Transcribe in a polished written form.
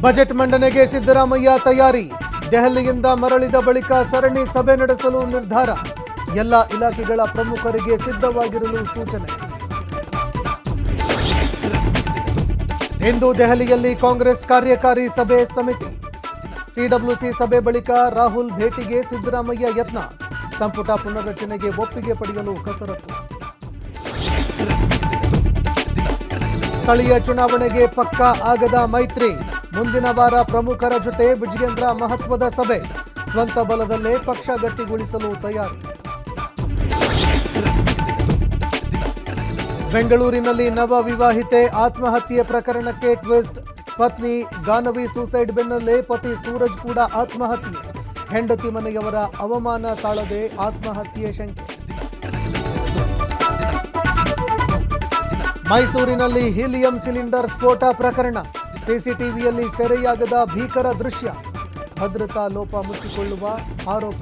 Budget ಮಂಡನೆಗೆ ಸಿದ್ದರಾಮಯ್ಯ ತಯಾರಿ. ದೆಹಲಿಯಿಂದ ಮರಳಿದ ಬಳಿಕ ಸರಣಿ ಸಭೆ ನಡೆಸಲು ನಿರ್ಧಾರ. ಎಲ್ಲ ಇಲಾಖೆಗಳ ಪ್ರಮುಖರಿಗೆ ಸಿದ್ಧವಾಗಿರಲು ಸೂಚನೆ. ಇಂದು ದೆಹಲಿಯಲ್ಲಿ ಕಾಂಗ್ರೆಸ್ ಕಾರ್ಯಕಾರಿ ಸಭೆ ಸಮಿತಿ. ಸಿಡಬ್ಲ್ಯೂಸಿ ಸಭೆ ಬಳಿಕ ರಾಹುಲ್ ಭೇಟಿಗೆ ಸಿದ್ದರಾಮಯ್ಯ ಯತ್ನ. ಸಂಪುಟ ಪುನರ್ರಚನೆಗೆ ಒಪ್ಪಿಗೆ ಪಡೆಯಲು ಕಸರತ್ತು. ಸ್ಥಳೀಯ ಚುನಾವಣೆಗೆ ಪಕ್ಕಾ ಆಗದ ಮೈತ್ರಿ. ಮುಂದಿನ ವಾರ ಪ್ರಮುಖರ ಜೊತೆ ವಿಜಯೇಂದ್ರ ಮಹತ್ವದ ಸಭೆ. ಸ್ವಂತ ಬಲದಲ್ಲೇ ಪಕ್ಷ ಗಟ್ಟಿಗೊಳಿಸಲು ತಯಾರಿ. ಬೆಂಗಳೂರಿನಲ್ಲಿ ನವ ವಿವಾಹಿತೆ ಆತ್ಮಹತ್ಯೆ ಪ್ರಕರಣಕ್ಕೆ ಟ್ವಿಸ್ಟ್. ಪತ್ನಿ ಗಾನವಿ ಸೂಸೈಡ್ ಬೆನ್ನಲ್ಲೇ ಪತಿ ಸೂರಜ್ ಕೂಡ ಆತ್ಮಹತ್ಯೆ. ಹೆಂಡತಿ ಮನೆಯವರ ಅವಮಾನ ತಾಳದೆ ಆತ್ಮಹತ್ಯೆ ಶಂಕೆ. ಮೈಸೂರಿನಲ್ಲಿ ಹೀಲಿಯಂ ಸಿಲಿಂಡರ್ ಸ್ಫೋಟ ಪ್ರಕರಣ. ಸಿಸಿಟಿವಿಯಲ್ಲಿ ಸೆರೆಯಾಗದ ಭೀಕರ ದೃಶ್ಯ. ಭದ್ರತಾ ಲೋಪ ಮುಚ್ಚಿಕೊಳ್ಳುವ ಆರೋಪ.